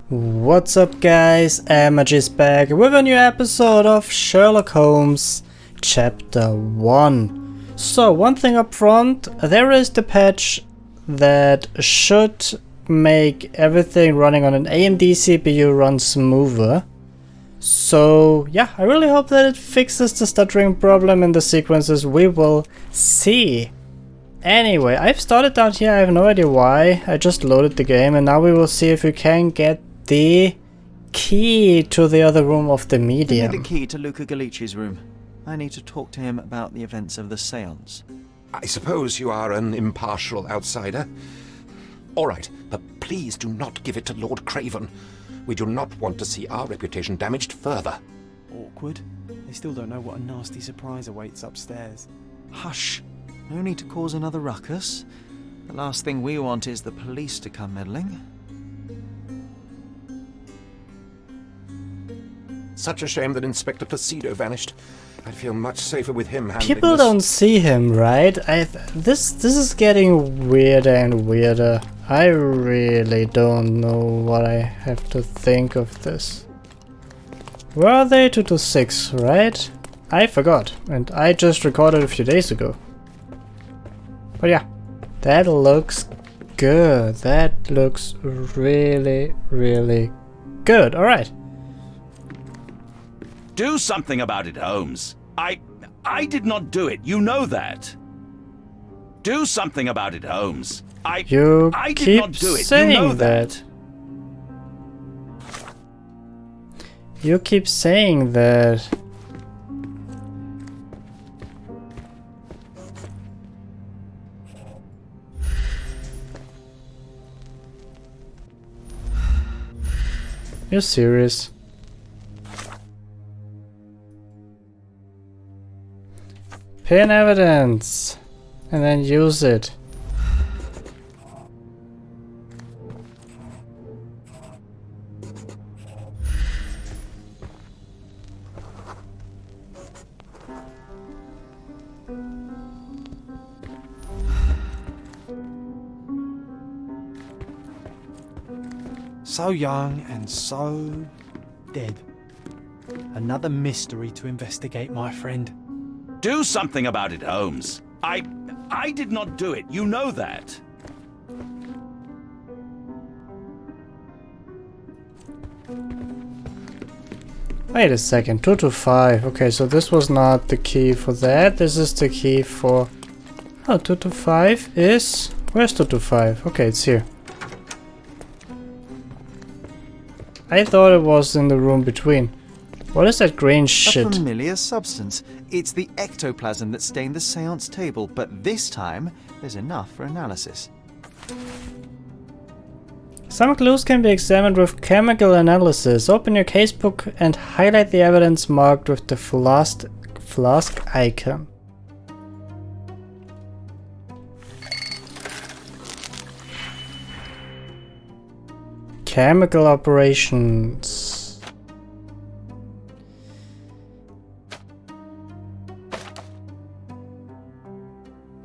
What's up guys, Amag is back with a new episode of Sherlock Holmes Chapter 1. So one thing up front, there is the patch that should make everything running on an AMD CPU run smoother. So yeah, I really hope that it fixes the stuttering problem in the sequences. We will see. Anyway, I've started down here, I have no idea why. I just loaded the game and now we will see if we can get the key to the other room of the medium. Give me the key to Luca Galici's room. I need to talk to him about the events of the séance. I suppose you are an impartial outsider. All right, but please do not give it to Lord Craven. We do not want to see our reputation damaged further. Awkward. They still don't know what a nasty surprise awaits upstairs. Hush. No need to cause another ruckus. The last thing we want is the police to come meddling. Such a shame that Inspector Placido vanished. I'd feel much safer with him handling People this. don't see him, right? This is getting weirder and weirder. I really don't know what I have to think of this. Where are they? 2 to 6, right? I forgot, and I just recorded a few days ago. But yeah, that looks good. That looks really, really good. Alright. Do something about it, Holmes. I did not do it. You know that. Do something about it, Holmes. I did not do it. Saying you know that. You keep saying that. You're serious? Pin evidence and then use it. So young and so dead. Another mystery to investigate, my friend. Do something about it, Holmes. I did not do it. You know that. Wait a second, 2 to 5. Okay, so this was not the key for that. This is the key for... Oh, 2 to 5 is... Where's 2 to 5? Okay, it's here. I thought it was in the room between. What is that green shit? A familiar substance. It's the ectoplasm that stained the séance table, but this time there's enough for analysis. Some clues can be examined with chemical analysis. Open your casebook and highlight the evidence marked with the flask icon. Chemical operations.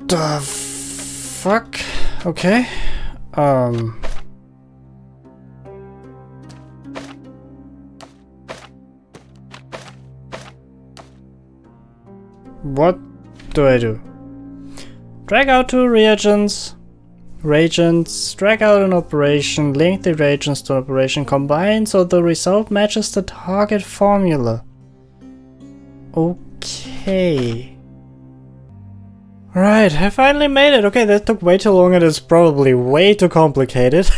The fuck? Okay. What do I do? Drag out 2 reagents, drag out an operation, link the reagents to an operation, combine so the result matches the target formula. Okay. Right, I finally made it. Okay, that took way too long and it's probably way too complicated.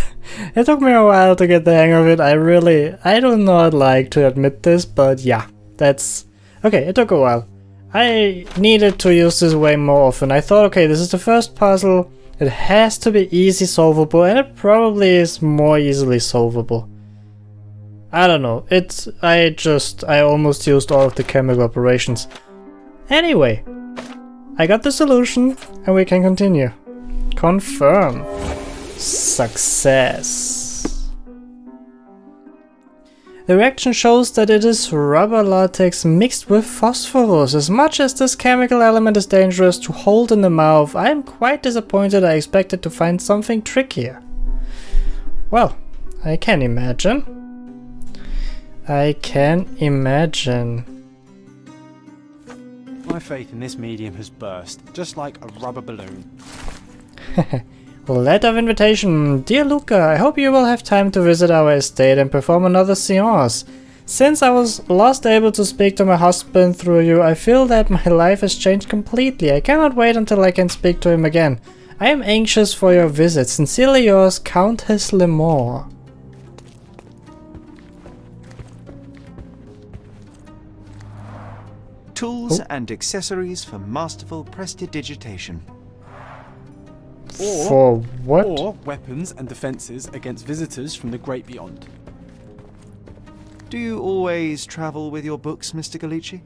It took me a while to get the hang of it. I do not like to admit this, but yeah, that's... Okay, it took a while. I needed to use this way more often. I thought, okay, this is the first puzzle. It has to be easy solvable, and it probably is more easily solvable. I don't know. I almost used all of the chemical operations. Anyway. I got the solution, and we can continue. Confirm. Success. The reaction shows that it is rubber latex mixed with phosphorus. As much as this chemical element is dangerous to hold in the mouth, I am quite disappointed. I expected to find something trickier. Well, I can imagine. I can imagine. My faith in this medium has burst, just like a rubber balloon. Letter of invitation. Dear Luca, I hope you will have time to visit our estate and perform another séance. Since I was last able to speak to my husband through you, I feel that my life has changed completely. I cannot wait until I can speak to him again. I am anxious for your visit. Sincerely yours, Countess Lemore. Tools and accessories for masterful prestidigitation. For what? Or weapons and defences against visitors from the great beyond. Do you always travel with your books, Mr. Galici?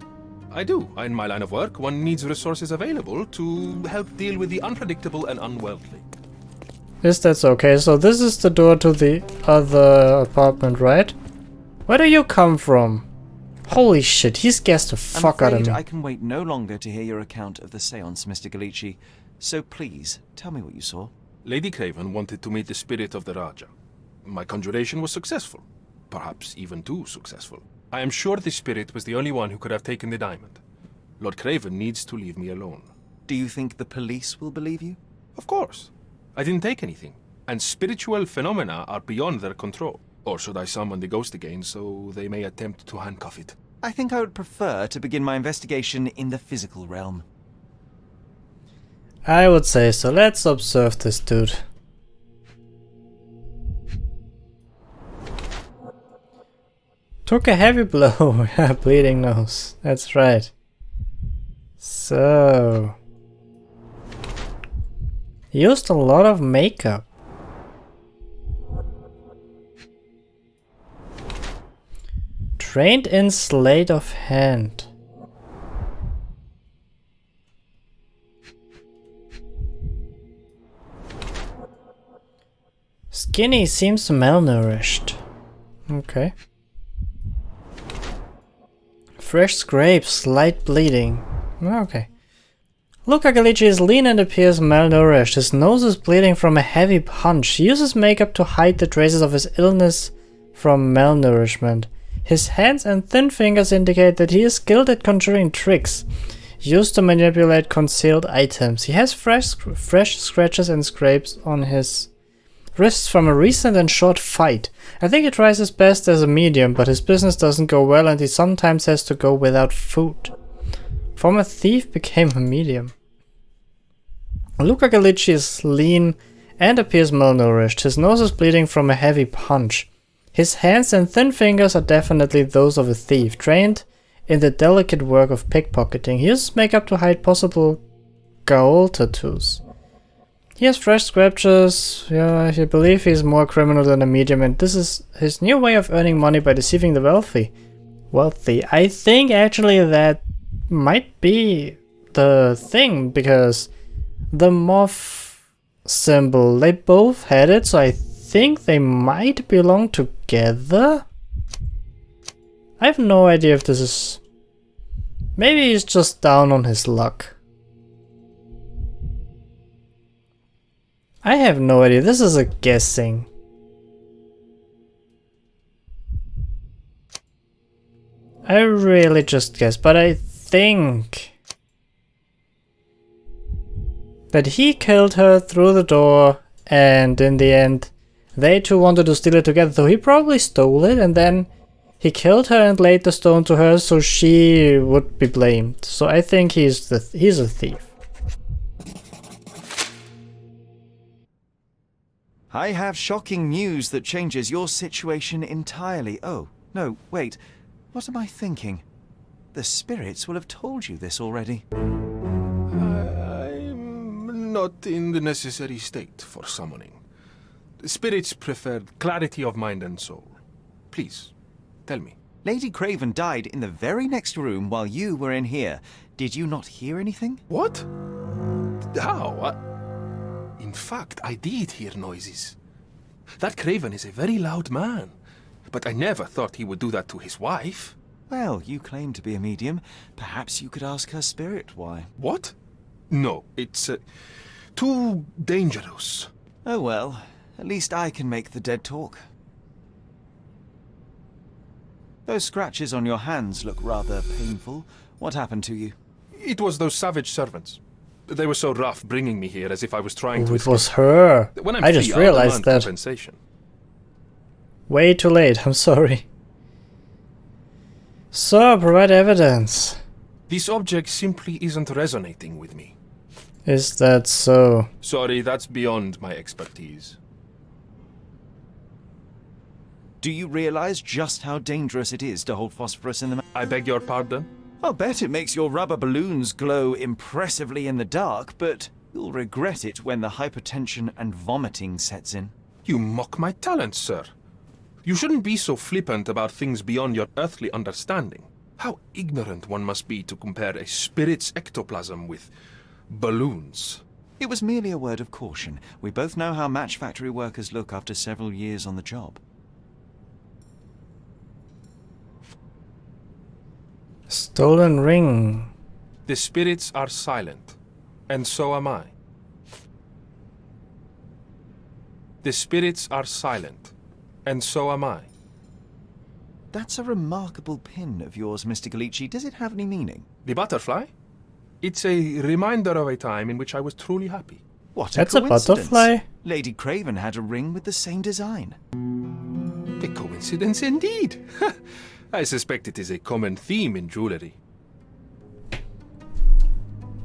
I do. In my line of work, one needs resources available to help deal with the unpredictable and unworldly. Is that okay? So this is the door to the other apartment, right? Where do you come from? Holy shit, he scares the fuck out of me. I can wait no longer to hear your account of the séance, Mr. Galici. So please, tell me what you saw. Lady Craven wanted to meet the spirit of the Raja. My conjuration was successful. Perhaps even too successful. I am sure the spirit was the only one who could have taken the diamond. Lord Craven needs to leave me alone. Do you think the police will believe you? Of course. I didn't take anything, and spiritual phenomena are beyond their control. Or should I summon the ghost again so they may attempt to handcuff it? I think I would prefer to begin my investigation in the physical realm. I would say so. Let's observe this dude. Took a heavy blow. Bleeding nose. That's right. So... used a lot of makeup. Trained in sleight of hand. Skinny seems malnourished. Okay. Fresh scrapes, slight bleeding. Okay. Luca Galici is lean and appears malnourished. His nose is bleeding from a heavy punch. He uses makeup to hide the traces of his illness from malnourishment. His hands and thin fingers indicate that he is skilled at conjuring tricks used to manipulate concealed items. He has fresh scratches and scrapes on his wrists from a recent and short fight. I think he tries his best as a medium, but his business doesn't go well and he sometimes has to go without food. From a thief became a medium. Luca Galici is lean and appears malnourished. His nose is bleeding from a heavy punch. His hands and thin fingers are definitely those of a thief, trained in the delicate work of pickpocketing. He uses makeup to hide possible gold tattoos. He has fresh scratches. Yeah, I believe he's more criminal than a medium, and this is his new way of earning money by deceiving the wealthy. I think actually that might be the thing, because the moth symbol, they both had it, so I think they might belong together. I have no idea if this is... maybe he's just down on his luck. I have no idea. This is a guessing. I really just guess, but I think that he killed her through the door, and in the end they two wanted to steal it together, so he probably stole it and then he killed her and laid the stone to her so she would be blamed. So I think he's a thief. I have shocking news that changes your situation entirely. Oh, no, wait. What am I thinking? The spirits will have told you this already. I'm not in the necessary state for summoning. The spirits preferred clarity of mind and soul. Please, tell me. Lady Craven died in the very next room while you were in here. Did you not hear anything? What? How? In fact, I did hear noises. That Craven is a very loud man, but I never thought he would do that to his wife. Well, you claim to be a medium. Perhaps you could ask her spirit why. What? No, it's too dangerous. Oh well, at least I can make the dead talk. Those scratches on your hands look rather painful. What happened to you? It was those savage servants. They were so rough bringing me here as if I was trying to Oh, it escape. was her. When I'm I free, just I'll realized demand that. compensation. Way too late, I'm sorry. So, provide evidence. This object simply isn't resonating with me. Is that so? Sorry, that's beyond my expertise. Do you realize just how dangerous it is to hold phosphorus in the... I beg your pardon? I'll bet it makes your rubber balloons glow impressively in the dark, but you'll regret it when the hypertension and vomiting sets in. You mock my talents, sir. You shouldn't be so flippant about things beyond your earthly understanding. How ignorant one must be to compare a spirit's ectoplasm with balloons. It was merely a word of caution. We both know how match factory workers look after several years on the job. Stolen ring. The spirits are silent, and so am I. The spirits are silent, and so am I. That's a remarkable pin of yours, Mr. Galici. Does it have any meaning? The butterfly? It's a reminder of a time in which I was truly happy. What That's a a coincidence. butterfly? Lady Craven had a ring with the same design. A coincidence indeed. I suspect it is a common theme in jewelry.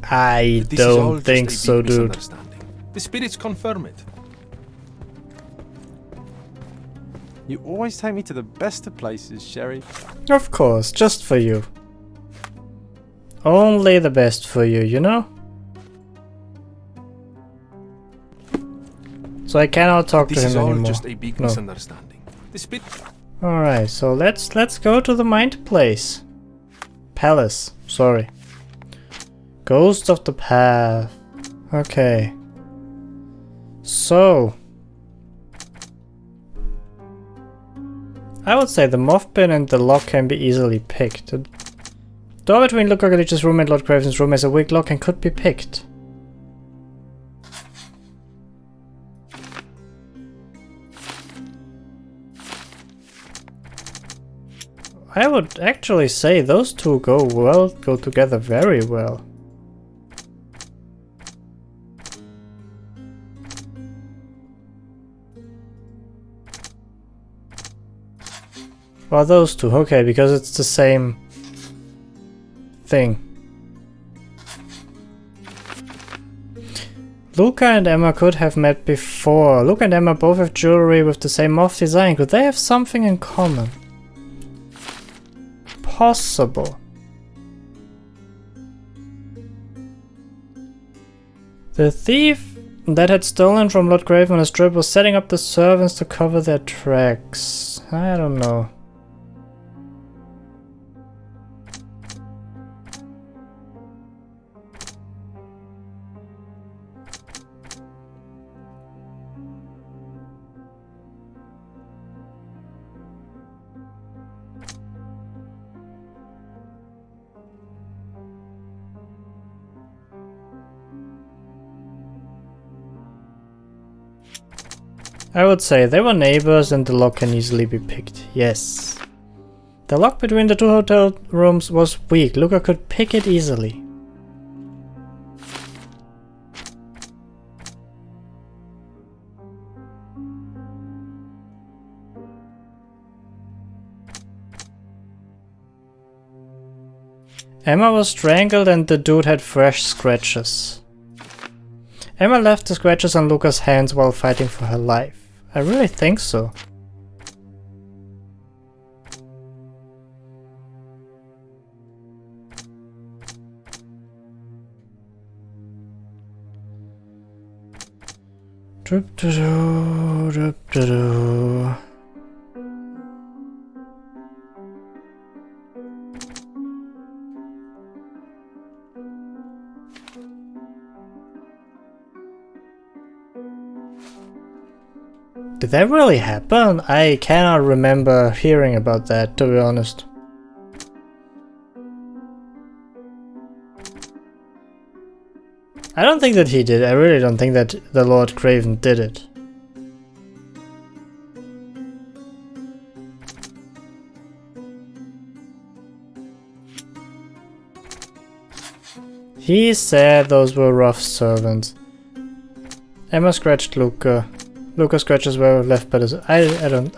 I This is all don't just think a so, big dude. misunderstanding. The spirits confirm it. You always take me to the best of places, Sherry. Of course, just for you. Only the best for you, you know? So I cannot talk This to is him all anymore. just a big No. misunderstanding. The spirit... Alright, so let's go to the mind place. Palace, sorry. Ghost of the Path. Okay. So I would say the moth pin and the lock can be easily picked. The door between Luca Galici's room and Lord Craven's room is a weak lock and could be picked. I would actually say those two go together very well. Well, those two, okay, because it's the same thing. Luca and Emma could have met before. Luca and Emma both have jewelry with the same moth design. Could they have something in common? Possible. The thief that had stolen from Lord Craven on a strip was setting up the servants to cover their tracks. I don't know. I would say they were neighbors and the lock can easily be picked. Yes. The lock between the two hotel rooms was weak. Luca could pick it easily. Emma was strangled and the dude had fresh scratches. Emma left the scratches on Luca's hands while fighting for her life. I really think so. Doop-doo-doo, doop-doo-doo. Did that really happen? I cannot remember hearing about that, to be honest. I don't think that he did. I really don't think that the Lord Craven did it. He said those were rough servants. Emma scratched Luca. Luca scratches were left by the...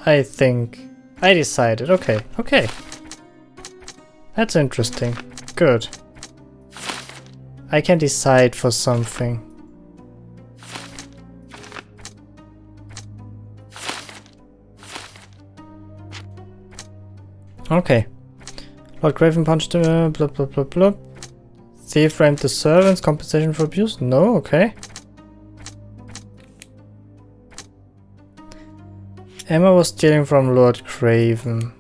I think... I decided. Okay, okay. That's interesting. Good. I can decide for something. Okay. Lord Craven punched blah blah blah blah. Thief rammed the servants, compensation for abuse? No, okay. Emma was stealing from Lord Craven.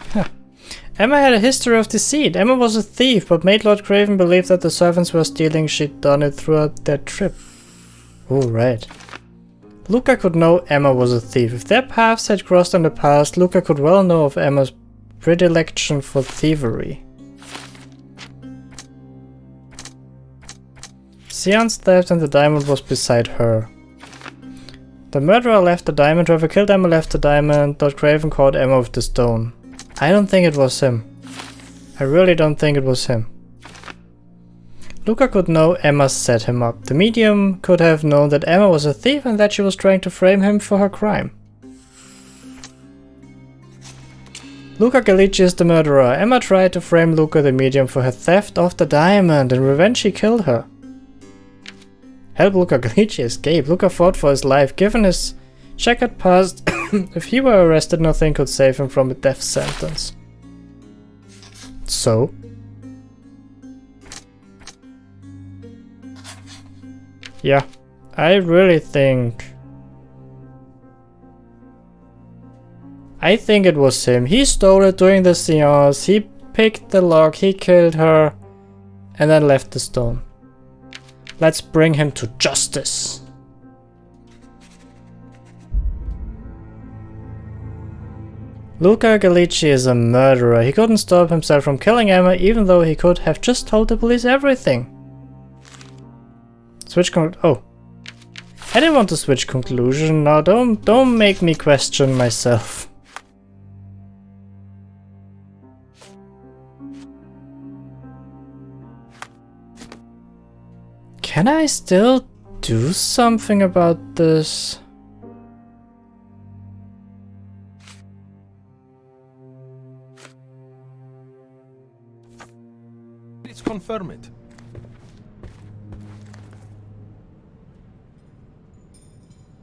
Huh. Emma had a history of deceit. Emma was a thief, but made Lord Craven believe that the servants were stealing. She'd done it throughout their trip. Oh, right. Luca could know Emma was a thief. If their paths had crossed in the past, Luca could well know of Emma's predilection for thievery. Sion's theft and the diamond was beside her. The murderer left the diamond, whoever killed Emma left the diamond, Lord Craven caught Emma with the stone. I don't think it was him. I really don't think it was him. Luca could know Emma set him up. The medium could have known that Emma was a thief and that she was trying to frame him for her crime. Luca Gallici is the murderer. Emma tried to frame Luca the medium for her theft of the diamond. In revenge she killed her. Help Luca Gallici escape. Luca fought for his life. Given his checkered past, if he were arrested, nothing could save him from a death sentence. So? Yeah, I really think... I think it was him. He stole it during the seance, he picked the lock, he killed her, and then left the stone. Let's bring him to justice. Luca Gallici is a murderer. He couldn't stop himself from killing Emma, even though he could have just told the police everything. Switch oh. I didn't want to switch conclusion. Now don't make me question myself. Can I still do something about this? Let's confirm it.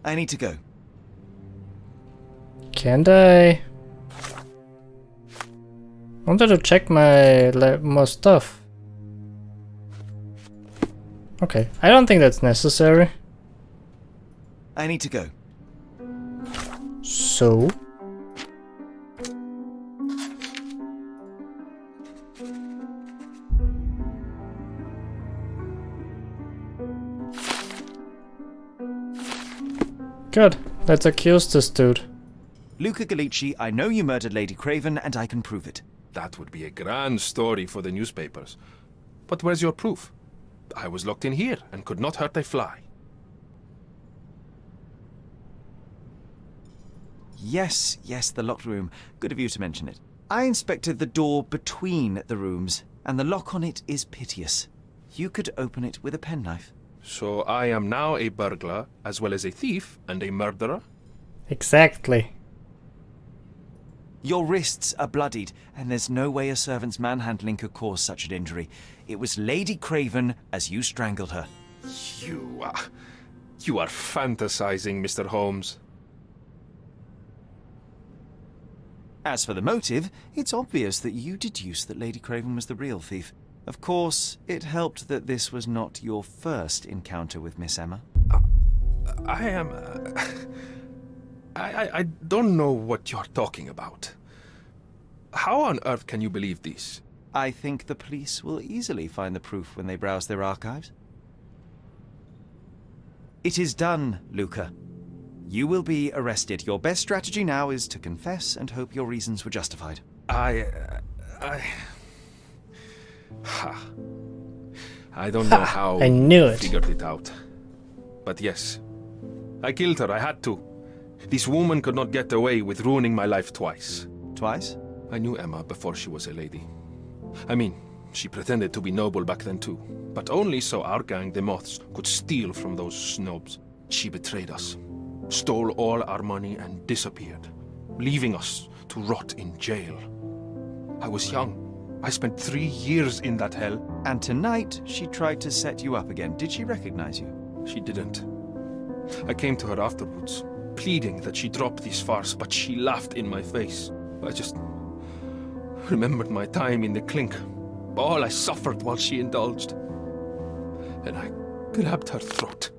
I need to go. Can't I? Wanted to check my more stuff. Okay, I don't think that's necessary. I need to go. So? Good. Let's accuse this dude. Luca Gallici, I know you murdered Lady Craven, and I can prove it. That would be a grand story for the newspapers. But where's your proof? I was locked in here and could not hurt a fly. Yes, the locked room. Good of you to mention it. I inspected the door between the rooms, and the lock on it is piteous. You could open it with a penknife. So I am now a burglar, as well as a thief and a murderer? Exactly. Your wrists are bloodied, and there's no way a servant's manhandling could cause such an injury. It was Lady Craven as you strangled her. You are fantasizing, Mr. Holmes. As for the motive, it's obvious that you deduced that Lady Craven was the real thief. Of course, it helped that this was not your first encounter with Miss Emma. I don't know what you're talking about. How on earth can you believe this? I think the police will easily find the proof when they browse their archives. It is done, Luca. You will be arrested. Your best strategy now is to confess and hope your reasons were justified. I don't know how I knew it. figured it out. But yes, I killed her. I had to. This woman could not get away with ruining my life twice. Twice? I knew Emma before she was a lady. I mean, she pretended to be noble back then too, but only so our gang, the Moths, could steal from those snobs. She betrayed us, stole all our money and disappeared, leaving us to rot in jail. I was young. I spent 3 years in that hell. And tonight, she tried to set you up again. Did she recognize you? She didn't. I came to her afterwards, pleading that she drop this farce, but she laughed in my face. I just remembered my time in the clink, all I suffered while she indulged, and I grabbed her throat.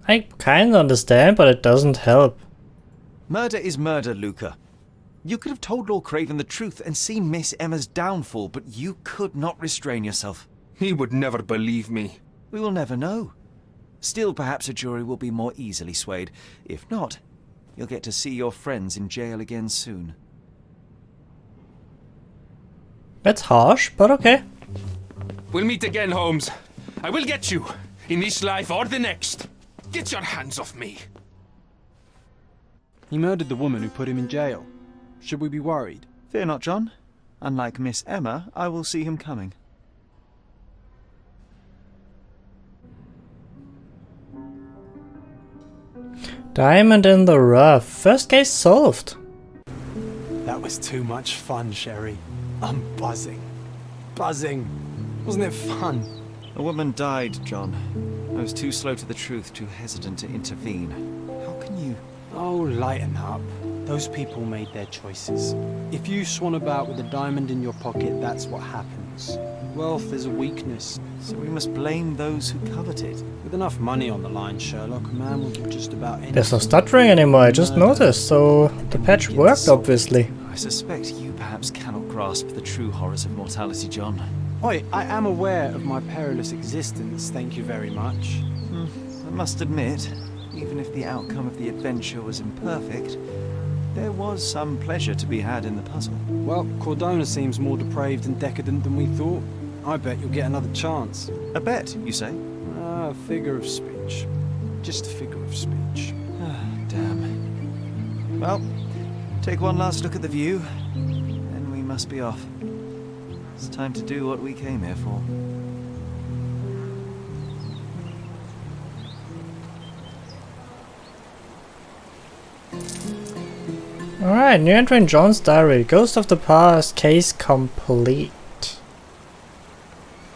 I kinda understand, but it doesn't help. Murder is murder, Luca. You could have told Lord Craven the truth and seen Miss Emma's downfall, but you could not restrain yourself. He would never believe me. We will never know. Still, perhaps a jury will be more easily swayed. If not, you'll get to see your friends in jail again soon. That's harsh, but okay. We'll meet again, Holmes. I will get you, in this life or the next. Get your hands off me. He murdered the woman who put him in jail. Should we be worried? Fear not, John. Unlike Miss Emma, I will see him coming. Diamond in the rough. First case solved. That was too much fun, Sherry. I'm buzzing. Buzzing. Wasn't it fun? A woman died, John. I was too slow to the truth, too hesitant to intervene. How can you... Oh, lighten up. Those people made their choices. If you swan about with a diamond in your pocket, that's what happens. Wealth is a weakness. So we must blame those who covet it. With enough money on the line, Sherlock, a man will do just about anything. There's no stuttering anymore, I just noticed, so the patch worked, obviously. I suspect you perhaps cannot grasp the true horrors of mortality, John. Oi, I am aware of my perilous existence, thank you very much. I must admit, even if the outcome of the adventure was imperfect, there was some pleasure to be had in the puzzle. Well, Cordona seems more depraved and decadent than we thought. I bet you'll get another chance. A bet, you say? A figure of speech. Just a figure of speech. Damn. Well, take one last look at the view, then we must be off. It's time to do what we came here for. Alright, new entry in John's diary. Ghost of the Past, case complete.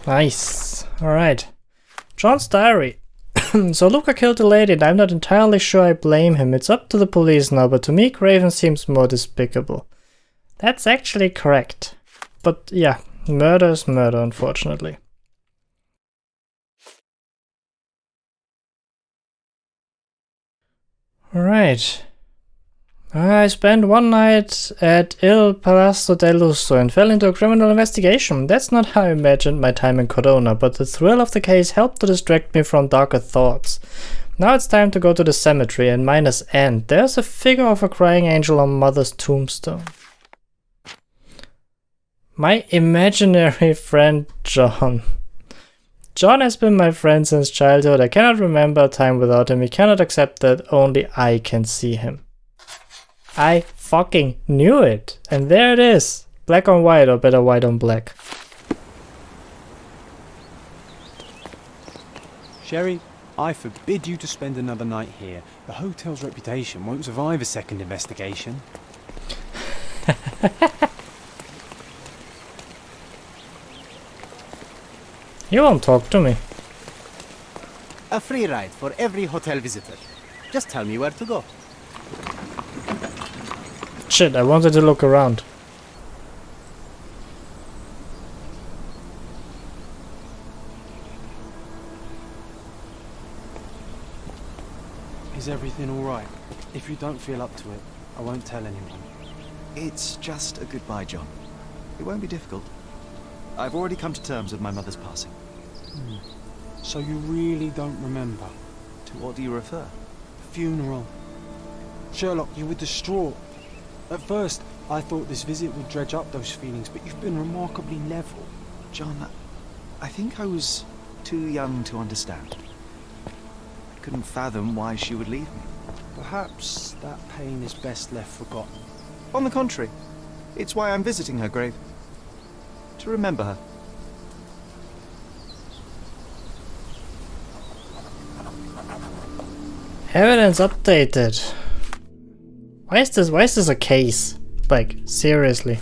Nice. Alright. John's diary. So Luca killed the lady and I'm not entirely sure I blame him. It's up to the police now, but to me Craven seems more despicable. That's actually correct. But yeah, murder is murder, unfortunately. Alright. I spent one night at Il Palazzo del Lusso and fell into a criminal investigation. That's not how I imagined my time in Cordona, but the thrill of the case helped to distract me from darker thoughts. Now it's time to go to the cemetery and minus end. There's a figure of a crying angel on Mother's tombstone. My imaginary friend John. John has been my friend since childhood. I cannot remember a time without him. He cannot accept that only I can see him. I fucking knew it. And there it is. Black on white, or better white on black. Sherry, I forbid you to spend another night here. The hotel's reputation won't survive a second investigation. You won't talk to me. A free ride for every hotel visitor. Just tell me where to go. Shit, I wanted to look around. Is everything alright? If you don't feel up to it, I won't tell anyone. It's just a goodbye, John. It won't be difficult. I've already come to terms with my mother's passing. So you really don't remember? To what do you refer? The funeral. Sherlock, you were distraught. At first, I thought this visit would dredge up those feelings, but you've been remarkably level. John, I think I was too young to understand. couldn't fathom why she would leave me. Perhaps that pain is best left forgotten. On the contrary, it's why I'm visiting her grave. To remember her. Evidence updated. Why is this a case? Like, seriously.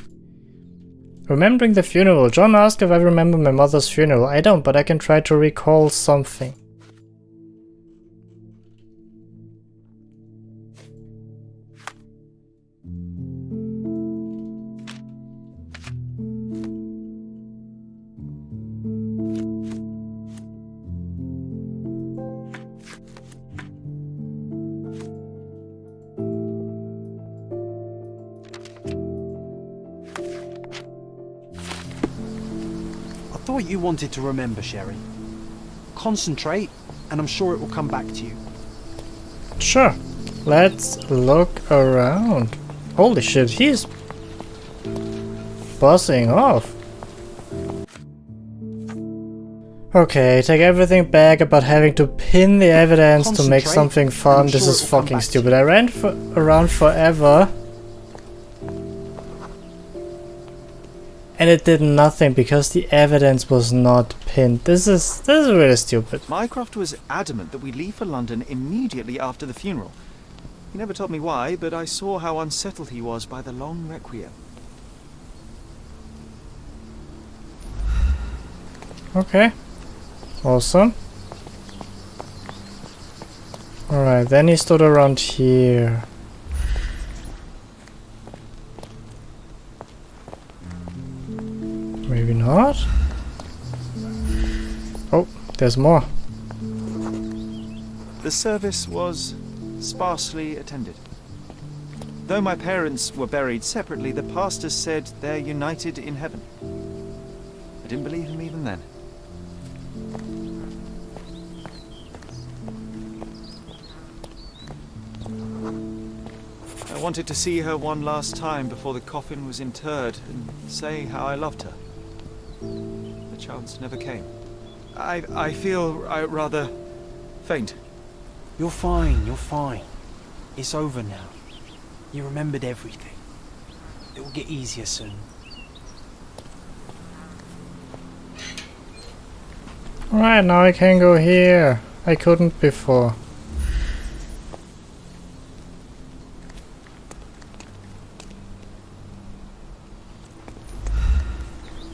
Remembering the funeral. John asked if I remember my mother's funeral. I don't, but I can try to recall something. I thought you wanted to remember, Sherry. Concentrate, and I'm sure it will come back to you. Sure. Let's look around. Holy shit, he's buzzing off. Okay, take everything back about having to pin the evidence to make something fun. This is fucking stupid. I ran around forever. And it did nothing because the evidence was not pinned. This is really stupid. Mycroft was adamant that we leave for London immediately after the funeral. He never told me why, but I saw how unsettled he was by the long requiem. Okay. Awesome. Alright, then he stood around here. Maybe not. Oh, there's more. The service was sparsely attended. Though my parents were buried separately, the pastor said they're united in heaven. I didn't believe him even then. I wanted to see her one last time before the coffin was interred and say how I loved her. The chance never came. I feel rather faint. You're fine, you're fine. It's over now. You remembered everything. It will get easier soon. Alright, now I can go here. I couldn't before.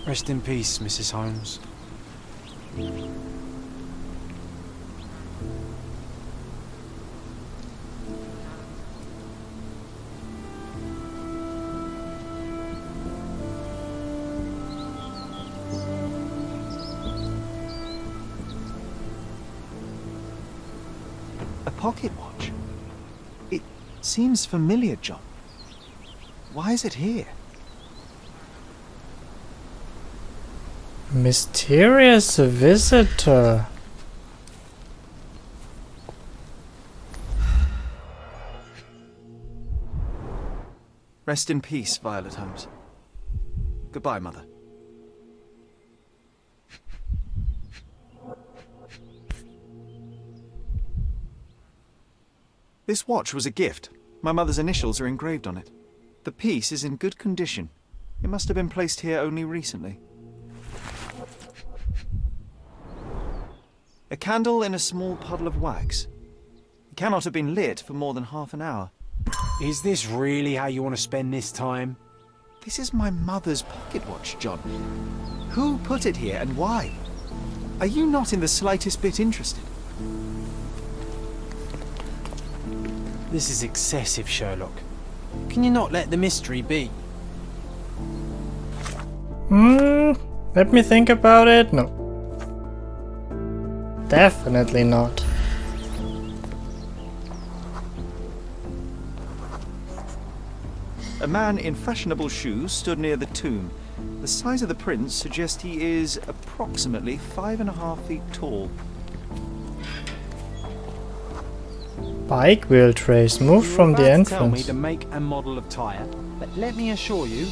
Rest in peace, Mrs. Holmes. A pocket watch? It seems familiar, John. Why is it here? Mysterious visitor. Rest in peace, Violet Holmes. Goodbye, Mother. This watch was a gift. My mother's initials are engraved on it. The piece is in good condition. It must have been placed here only recently. A candle in a small puddle of wax. It cannot have been lit for more than half an hour. Is this really how you want to spend this time? This is my mother's pocket watch, John. Who put it here and why? Are you not in the slightest bit interested? This is excessive, Sherlock. Can you not let the mystery be? Let me think about it. No. Definitely not. A man in fashionable shoes stood near the tomb. The size of the prints suggest he is approximately 5.5 feet tall. Bike wheel trace moved from the entrance. Tell me the make and model of tyre, but let me assure you,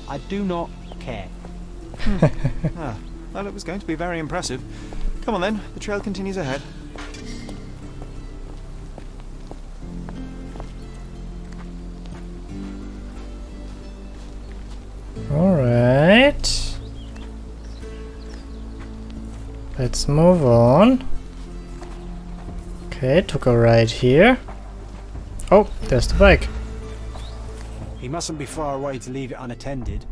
I do not care. Well, it was going to be very impressive. Come on then, the trail continues ahead. Alright. Let's move on. Okay, took a right here. Oh, there's the bike. He mustn't be far away to leave it unattended.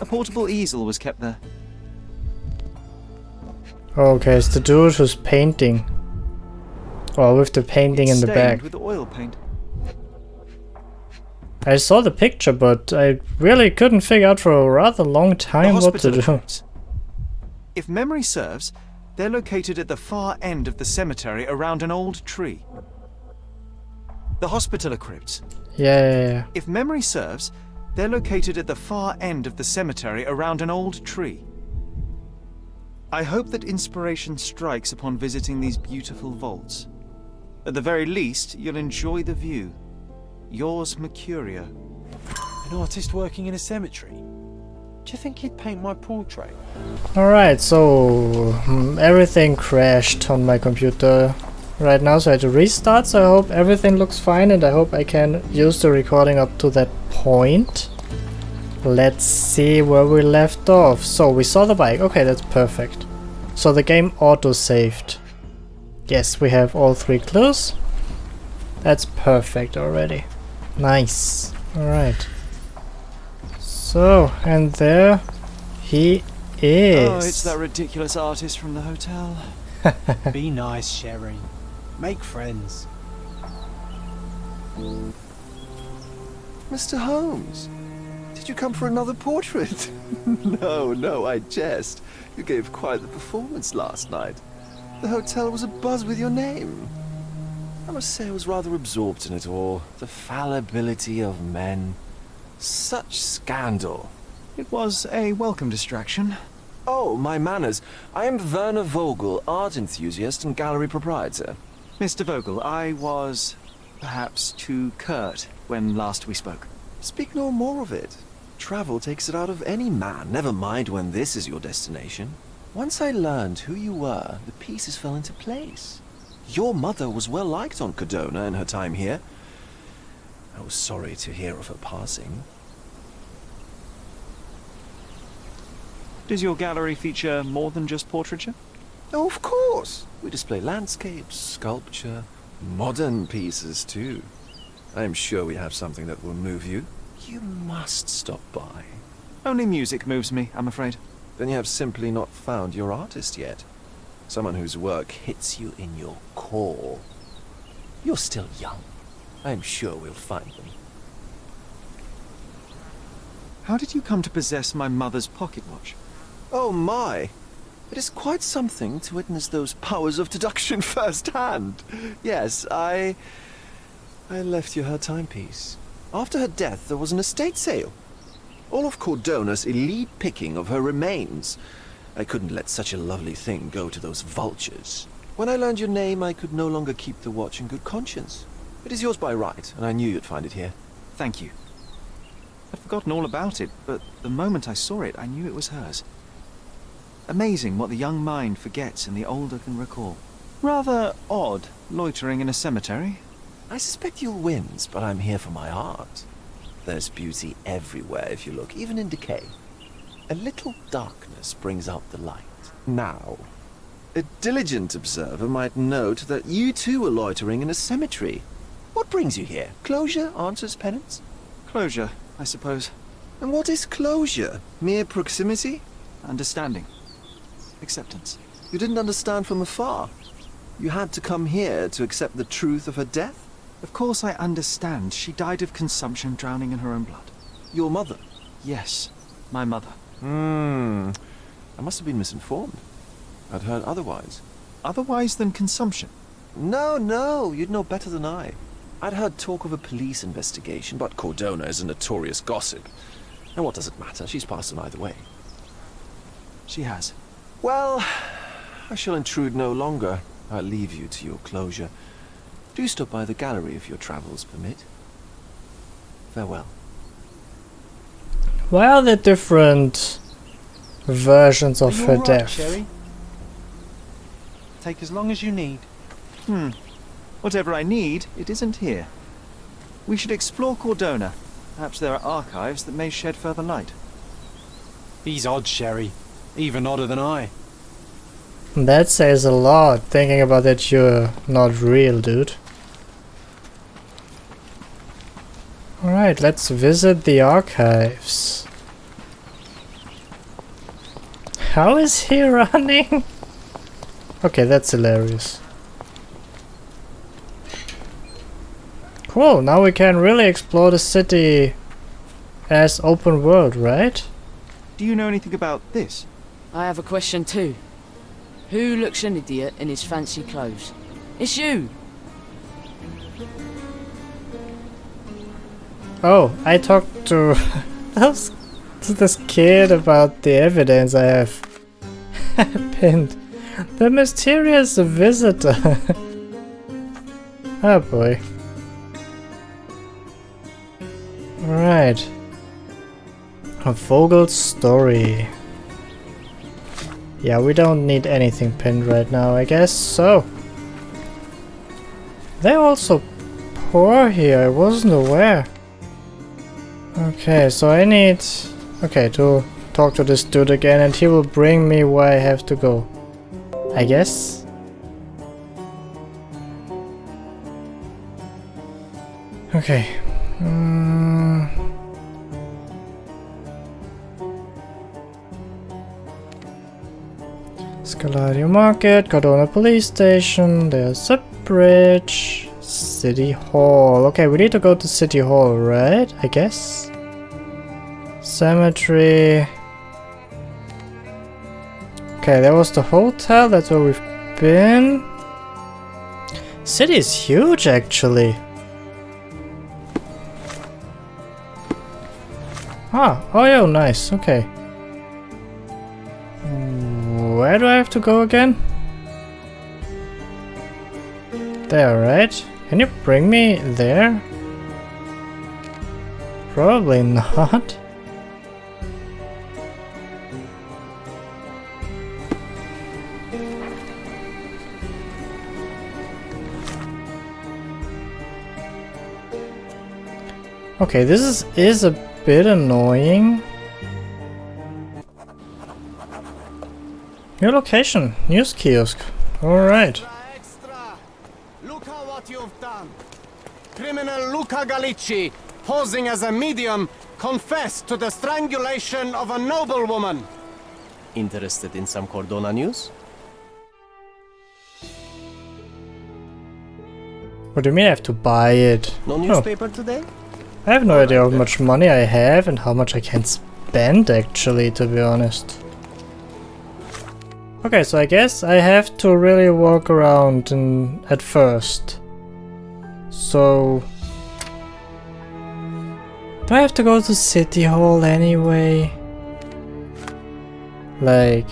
A portable easel was kept there. Okay, it's the dude who's painting. Or with the painting in the back. With oil paint. I saw the picture, but I really couldn't figure out for a rather long time what to do. Crypts. If memory serves, they're located at the far end of the cemetery around an old tree. The hospitaller crypts. Yeah. If memory serves, they're located at the far end of the cemetery around an old tree. I hope that inspiration strikes upon visiting these beautiful vaults. At the very least, you'll enjoy the view. Yours, Mercurio. An artist working in a cemetery? Do you think he'd paint my portrait? Alright, so everything crashed on my computer right now, so I had to restart, so I hope everything looks fine and I hope I can use the recording up to that point. Let's see where we left off. So we saw the bike, okay, that's perfect. So the game auto-saved. Yes, we have all 3 clues. That's perfect already. Nice. Alright. So, and there he is. Oh, it's that ridiculous artist from the hotel. Be nice, Sherry. Make friends. Mr. Holmes, did you come for another portrait? No, I jest. You gave quite the performance last night. The hotel was abuzz with your name. I must say I was rather absorbed in it all. The fallibility of men. Such scandal. It was a welcome distraction. Oh, my manners. I am Werner Vogel, art enthusiast and gallery proprietor. Mr. Vogel, I was perhaps too curt when last we spoke. Speak no more of it. Travel takes it out of any man, never mind when this is your destination. Once I learned who you were, the pieces fell into place. Your mother was well liked on Cordona in her time here. I was sorry to hear of her passing. Does your gallery feature more than just portraiture? Oh, of course. We display landscapes, sculpture, modern pieces too. I am sure we have something that will move you. You must stop by. Only music moves me, I'm afraid. Then you have simply not found your artist yet. Someone whose work hits you in your core. You're still young. I am sure we'll find them. How did you come to possess my mother's pocket watch? Oh my! It is quite something to witness those powers of deduction firsthand. Yes, I left you her timepiece. After her death, there was an estate sale. All of Cordona's elite picking of her remains. I couldn't let such a lovely thing go to those vultures. When I learned your name, I could no longer keep the watch in good conscience. It is yours by right, and I knew you'd find it here. Thank you. I'd forgotten all about it, but the moment I saw it, I knew it was hers. Amazing what the young mind forgets and the older can recall. Rather odd, loitering in a cemetery. I suspect you'll win, but I'm here for my art. There's beauty everywhere if you look, even in decay. A little darkness brings out the light. Now, a diligent observer might note that you too are loitering in a cemetery. What brings you here? Closure answers penance? Closure, I suppose. And what is closure? Mere proximity? Understanding. Acceptance. You didn't understand from afar. You had to come here to accept the truth of her death? Of course I understand. She died of consumption, drowning in her own blood. Your mother? Yes, my mother. I must have been misinformed. I'd heard otherwise. Otherwise than consumption? No, you'd know better than I. I'd heard talk of a police investigation, but Cordona is a notorious gossip. And what does it matter? She's passed on either way. She has. Well, I shall intrude no longer. I'll leave you to your closure. Do stop by the gallery if your travels permit. Farewell. Why are there different versions of her Are you all right, death? Sherry? Take as long as you need. Whatever I need, it isn't here. We should explore Cordona. Perhaps there are archives that may shed further light. He's odd, Sherry. Even odder than I. That says a lot, thinking about that you're not real, dude. Alright, let's visit the archives. How is he running? Okay, that's hilarious. Cool, now we can really explore the city as open world, right? Do you know anything about this? I have a question too. Who looks an idiot in his fancy clothes? It's you! Oh, I talked to, to this kid about the evidence I have pinned. The mysterious visitor. Oh boy. Alright. A Vogel's story. Yeah, we don't need anything pinned right now, I guess. So. They're also poor here, I wasn't aware. Okay, so I need... Okay, to talk to this dude again and he will bring me where I have to go. I guess? Okay. Scalario Market, Cordona Police Station, there's a bridge, City Hall. Okay, we need to go to City Hall, right? I guess? Cemetery. Okay, that was the hotel, that's where we've been. City is huge, actually. Ah, oh yeah, nice, okay. Where do I have to go again? There, right? Can you bring me there? Probably not. Okay, this is a bit annoying. New location, news kiosk. Alright. Extra! Look at what you've done. Criminal Luca Gallicci, posing as a medium, confessed to the strangulation of a noblewoman. Interested in some Cordona news? What do you mean I have to buy it? No newspaper today? I have no idea how much money I have and how much I can spend actually, to be honest. Okay, so I guess I have to really walk around at first. So... do I have to go to City Hall anyway? Like...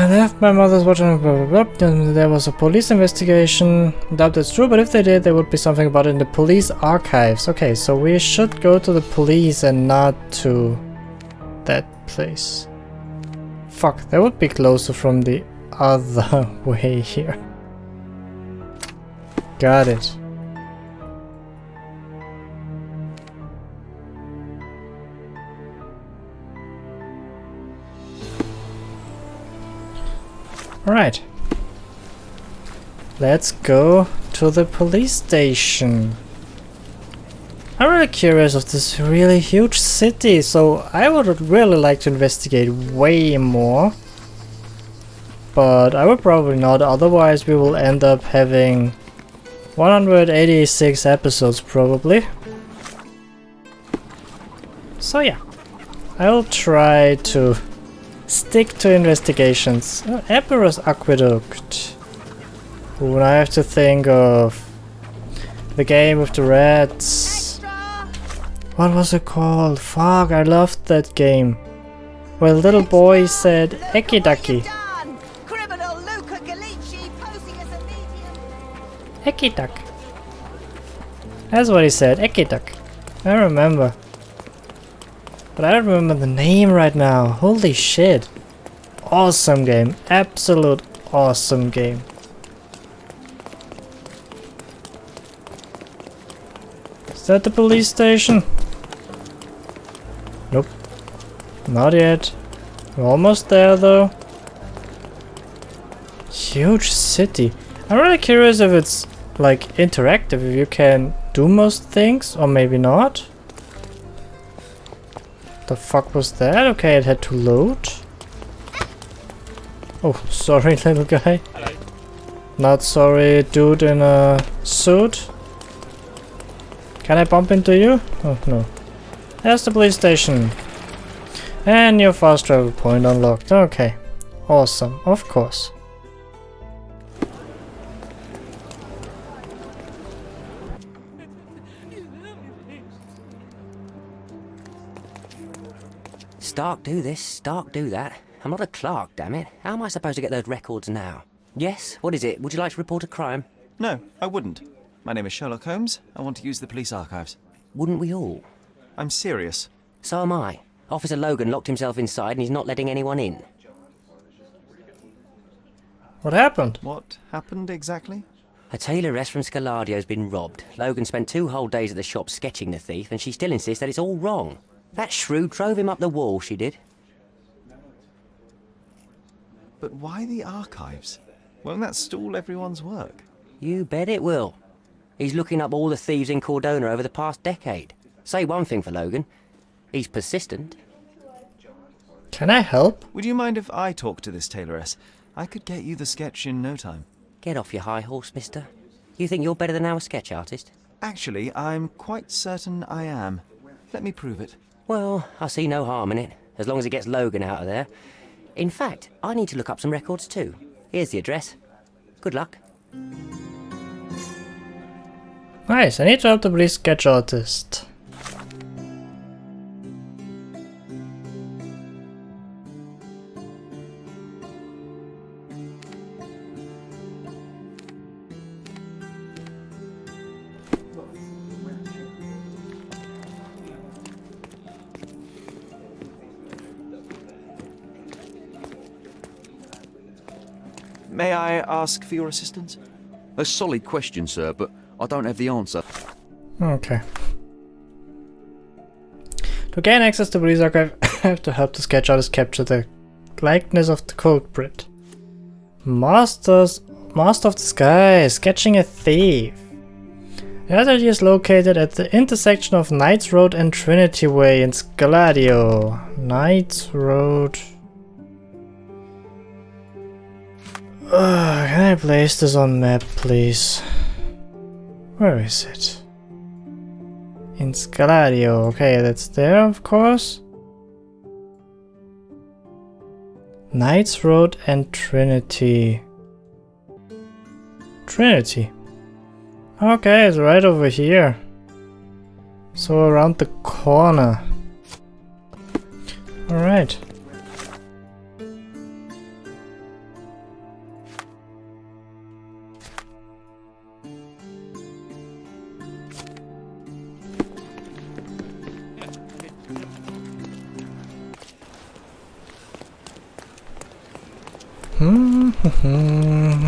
left my mother's watching blah blah blah, and there was a police investigation. Doubt that's true, but if they did, there would be something about it in the police archives. Okay, so we should go to the police and not to that place. Fuck, that would be closer from the other way here. Got it. Alright. Let's go to the police station. I'm really curious of this really huge city, so I would really like to investigate way more. But I would probably not, otherwise we will end up having 186 episodes probably. So yeah, I'll try to stick to investigations. Oh, Emperor's Aqueduct. Ooh, I have to think of the game with the rats. What was it called? Fuck, I loved that game. Where the little boy said Eki Ducky. Criminal Luca Gallicci posing as a medium. Eki Duck. That's what he said, Eki Duck. I remember. But I don't remember the name right now. Holy shit. Awesome game. Absolute awesome game. Is that the police station? Nope. Not yet. We're almost there though. Huge city. I'm really curious if it's like interactive, if you can do most things or maybe not. The fuck was that? Okay, it had to load. Oh, sorry little guy. Hello. Not sorry dude in a suit. Can I bump into you? Oh no. There's the police station. And your fast travel point unlocked. Okay. Awesome, of course. Stark do this, Stark do that. I'm not a clerk, damn it. How am I supposed to get those records now? Yes? What is it? Would you like to report a crime? No, I wouldn't. My name is Sherlock Holmes. I want to use the police archives. Wouldn't we all? I'm serious. So am I. Officer Logan locked himself inside and he's not letting anyone in. What happened? What happened exactly? A tailoress from Scaladio's been robbed. Logan spent 2 whole days at the shop sketching the thief and she still insists that it's all wrong. That shrew drove him up the wall, she did. But why the archives? Won't that stall everyone's work? You bet it will. He's looking up all the thieves in Cordona over the past decade. Say one thing for Logan. He's persistent. Can I help? Would you mind if I talk to this tailoress? I could get you the sketch in no time. Get off your high horse, mister. You think you're better than our sketch artist? Actually, I'm quite certain I am. Let me prove it. Well, I see no harm in it, as long as it gets Logan out of there. In fact, I need to look up some records too. Here's the address. Good luck. Nice, I need to help the police sketch artist. May I ask for your assistance? A solid question, sir, but I don't have the answer. Okay. To gain access to police archive, I have to help the sketch artist capture the likeness of the culprit. Master of the Sky, sketching a thief. The atelier is located at the intersection of Knights Road and Trinity Way in Scaladio. Knights Road. Can I place this on map, please? Where is it? In Scaladio. Okay, that's there, of course. Knights Road and Trinity. Trinity. Okay, it's right over here. So around the corner. Alright.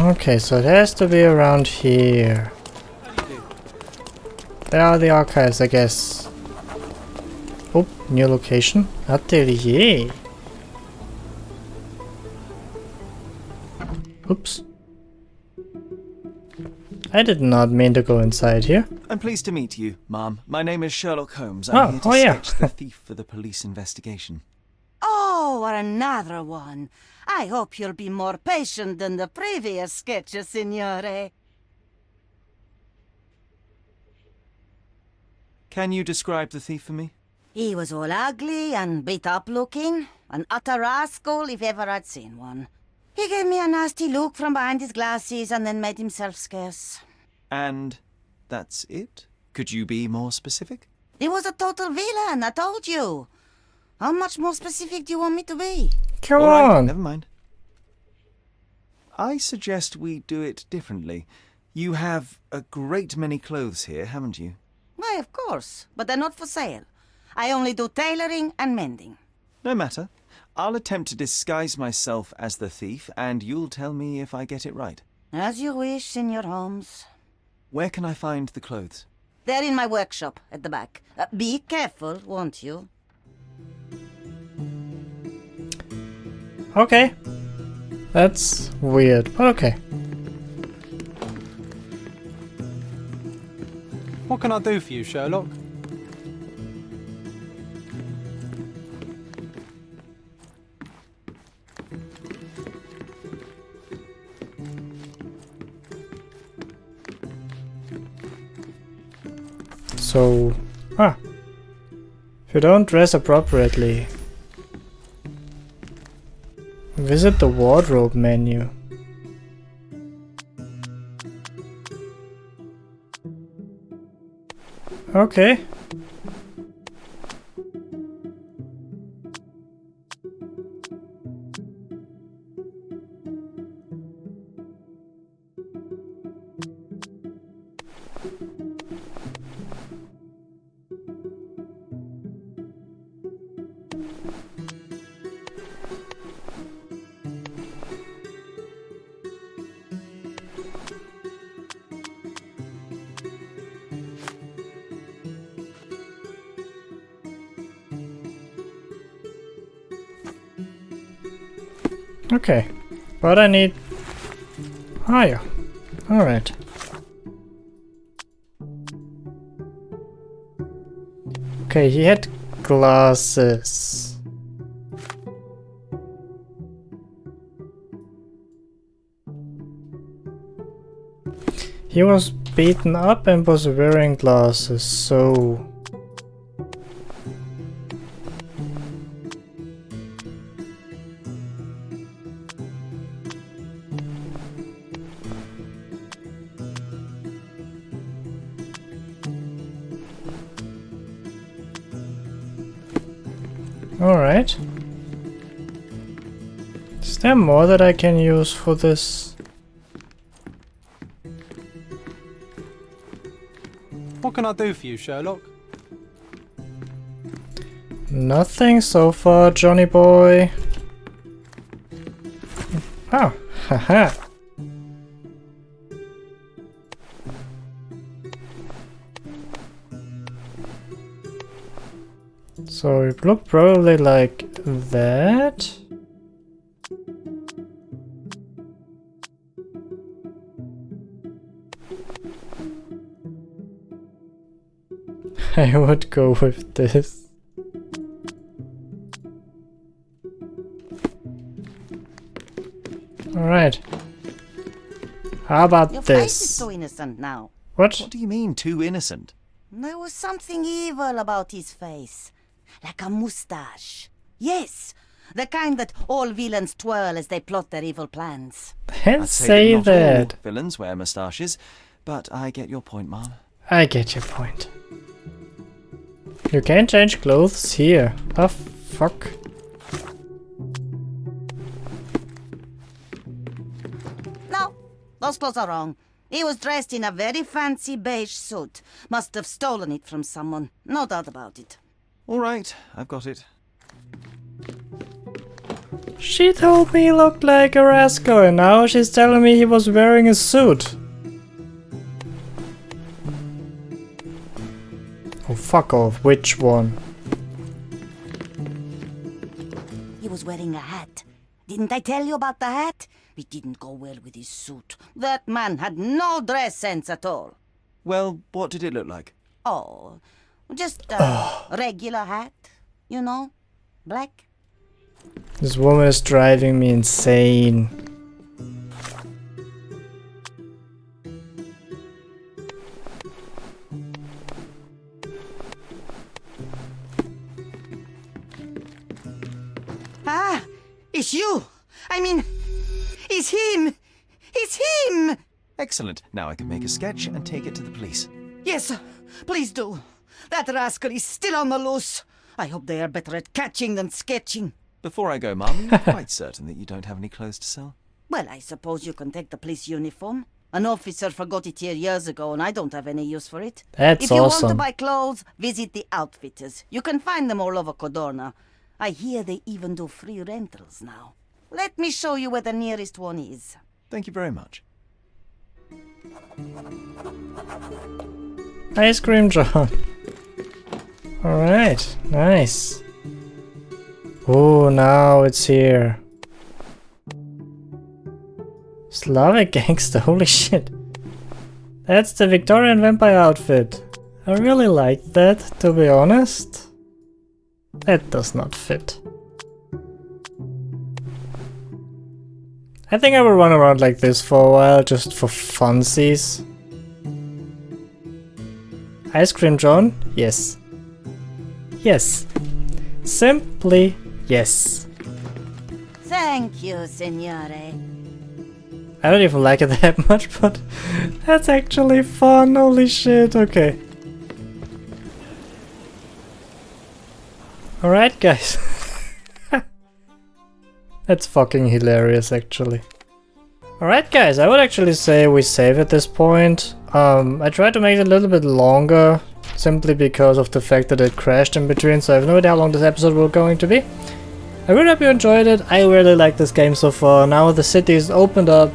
Okay, so it has to be around here. There are the archives, I guess. Oh, new location. Atelier. Oops. I did not mean to go inside here. I'm pleased to meet you, ma'am. My name is Sherlock Holmes. I'm here to sketch the thief for the police investigation. Oh, another one. I hope you'll be more patient than the previous sketches, signore. Can you describe the thief for me? He was all ugly and beat-up looking. An utter rascal if ever I'd seen one. He gave me a nasty look from behind his glasses and then made himself scarce. And that's it? Could you be more specific? He was a total villain, I told you. How much more specific do you want me to be? Come All right, on. never mind. I suggest we do it differently. You have a great many clothes here, haven't you? Why, of course, but they're not for sale. I only do tailoring and mending. No matter. I'll attempt to disguise myself as the thief, and you'll tell me if I get it right. As you wish, Senor Holmes. Where can I find the clothes? They're in my workshop at the back. Be careful, won't you? Okay. That's weird, but okay. What can I do for you, Sherlock? So, if you don't dress appropriately, visit the wardrobe menu. Okay. Okay, but I need... Oh yeah, alright. Okay, he had glasses. He was beaten up and was wearing glasses, so... Alright. Is there more that I can use for this? What can I do for you, Sherlock? Nothing so far, Johnny boy. Oh, haha. So it looked probably like that. I would go with this. Alright. How about Your this? face is so innocent now. What? What do you mean, too innocent? There was something evil about his face. Like a moustache. Yes, the kind that all villains twirl as they plot their evil plans. Don't say not that. all villains wear moustaches, but I get your point, Mom. I get your point. You can't change clothes here. Oh, fuck. No, those clothes are wrong. He was dressed in a very fancy beige suit. Must have stolen it from someone. No doubt about it. All right, I've got it. She told me he looked like a rascal and now she's telling me he was wearing a suit. Oh, fuck off. Which one? He was wearing a hat. Didn't I tell you about the hat? It didn't go well with his suit. That man had no dress sense at all. Well, what did it look like? Oh, just a regular hat, you know, black. This woman is driving me insane. Ah, it's you. I mean, it's him. It's him. Excellent. Now I can make a sketch and take it to the police. Yes, please do. That rascal is still on the loose. I hope they are better at catching than sketching. Before I go, Mum, you're quite certain that you don't have any clothes to sell? Well, I suppose you can take the police uniform. An officer forgot it here years ago and I don't have any use for it. That's if you want to awesome. buy clothes, visit the outfitters. You can find them all over Cordona. I hear they even do free rentals now. Let me show you where the nearest one is. Thank you very much. Ice cream John. Alright, nice. Oh, now it's here. Slavic gangster, holy shit. That's the Victorian vampire outfit. I really like that, to be honest. That does not fit. I think I will run around like this for a while, just for funsies. Ice cream John? Yes. Yes. Simply yes. Thank you, signore. I don't even like it that much, but that's actually fun, holy shit, okay. Alright guys. That's fucking hilarious actually. Alright guys, I would actually say we save at this point. I tried to make it a little bit longer, simply because of the fact that it crashed in between, so I have no idea how long this episode will going to be. I really hope you enjoyed it. I really like this game so far. Now the city is opened up.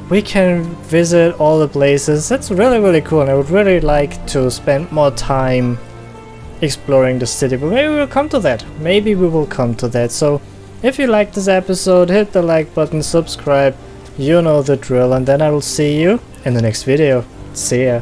We can visit all the places. That's really cool, and I would really like to spend more time exploring the city, but maybe we'll come to that. Maybe we will come to that. So if you liked this episode, hit the like button, subscribe, you know the drill, and then I will see you in the next video. See ya.